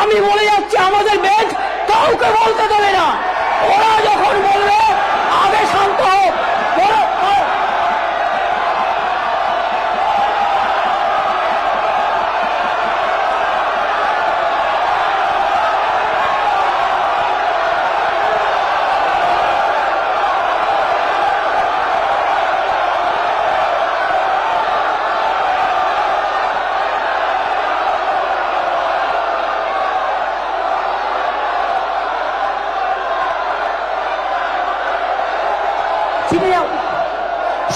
আমি বলে যাচ্ছি আমাদের বেঞ্চ কাউকে বলতে দেবে না। ওরা যখন বলবে আগে শান্ত হোক।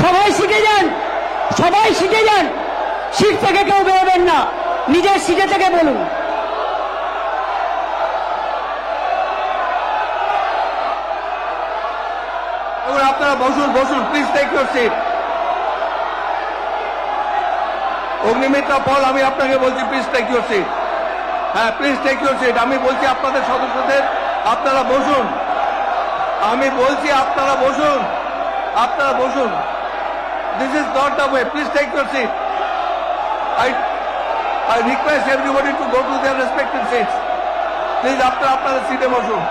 সবাই শিখে যান, সবাই শিখে যান। সিট থেকে কেউ বেরোবেন না, নিজের সিটে থেকে বলুন। আপনারা বসুন, বসুন, please take your seat. Agnimitra Paul, আমি আপনাকে বলছি প্লিজ টেক ইউর সিট। হ্যাঁ, প্লিজ টেক ইউর সিট। আমি বলছি আপনাদের সদস্যদের আপনারা বসুন। আমি বলছি আপনারা বসুন, আপনারা বসুন। This is not the way. Please take your seat. I request everybody to go to their respective seats. Please, আপনারা সিটে বসুন।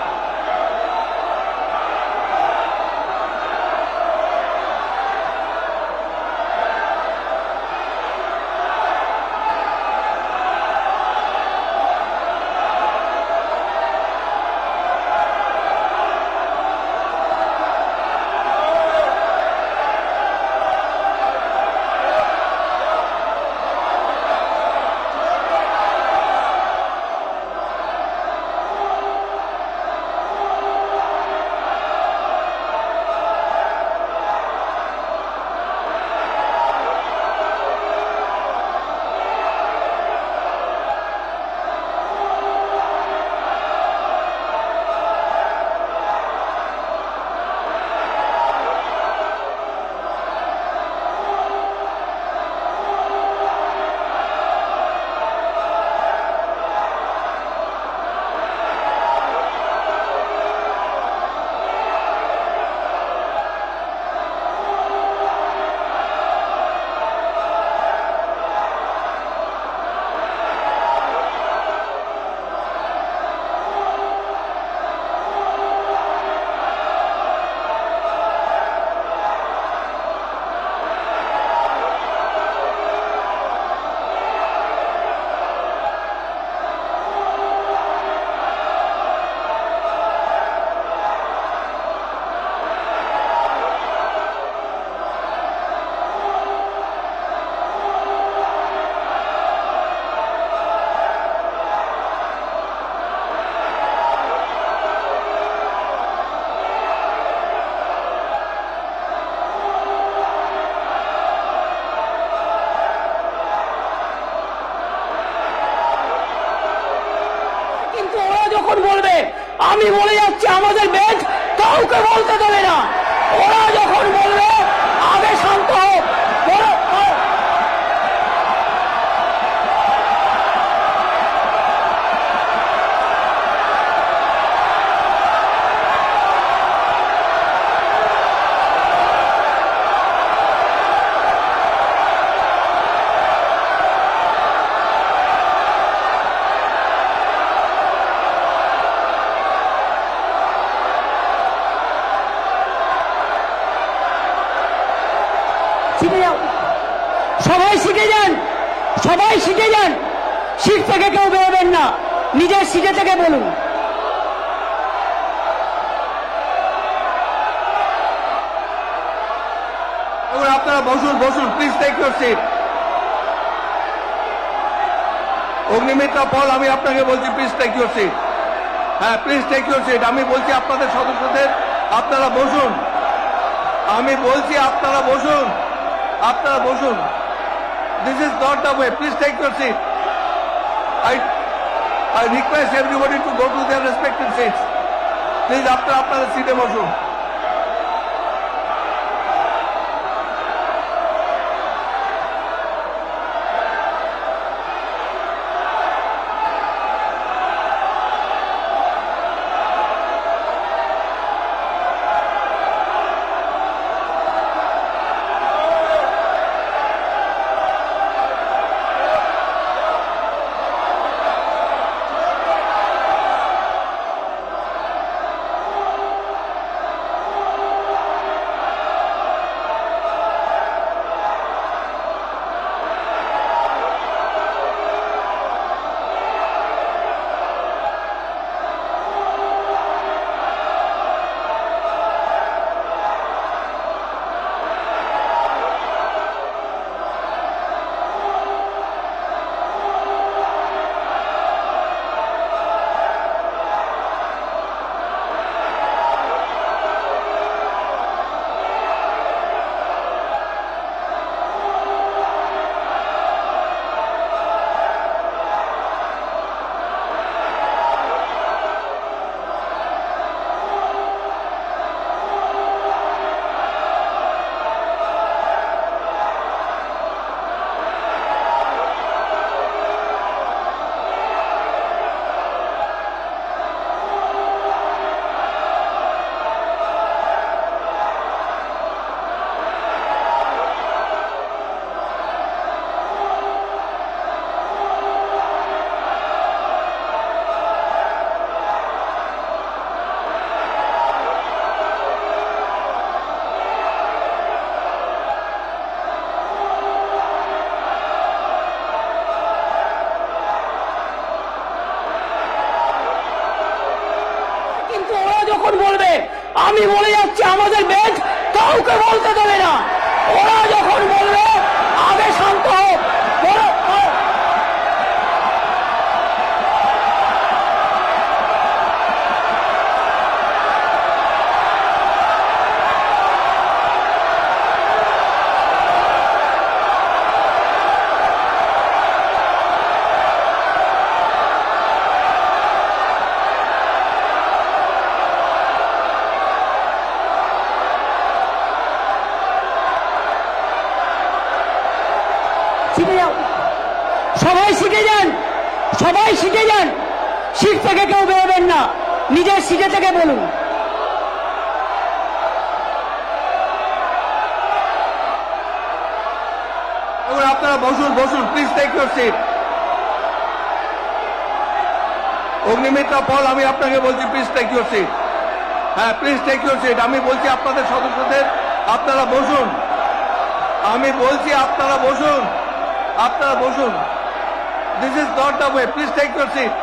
বলবে আমি বলে যাচ্ছি আমাদের বেঞ্চ কাউকে বলতে দেবে না। ওরা যখন বলবে আগে শান্ত হোক। সবাই শিখে যান, সবাই শিখে যান। সিট থেকে কেউ বেরোবেন না, নিজের সিটে থেকে বলুন। আপনারা বসুন, বসুন, please take your seat. Agnimitra Paul, আমি আপনাকে বলছি প্লিজ টেক ইউর সিট। হ্যাঁ, প্লিজ টেক ইউর সিট। আমি বলছি আপনাদের সদস্যদের আপনারা বসুন। আমি বলছি আপনারা বসুন, আপনারা বসুন। This is not the way. Please take your seat. I request everybody to go to their respective seats. Please, আপনারা সিটে বসুন। যখন বলবে, আমি বলে যাচ্ছি আমাদের বেঞ্চ কাউকে বলতে দেবে না। ওরা যখন বলবে আগে শান্ত হোক। শিখে যাও, সবাই শিখে যান, সবাই শিখে যান। সিট থেকে কেউ বেরোবেন না, নিজের সিটে থেকে বলুন। আপনারা বসুন, বসুন, please take your seat. Agnimitra Paul, আমি আপনাকে বলছি প্লিজ টেক ইউর সিট। হ্যাঁ, প্লিজ টেক ইউর সিট। আমি বলছি আপনাদের সদস্যদের, আপনারা বসুন। আমি বলছি আপনারা বসুন, আপনারা বসুন। This is not the way, please take your seat.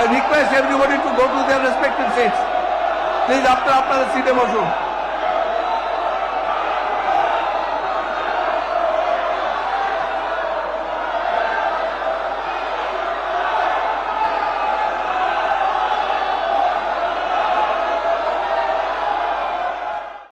I request everybody to go to their respective seats. Please আপনারা আপনাদের সিটে বসুন।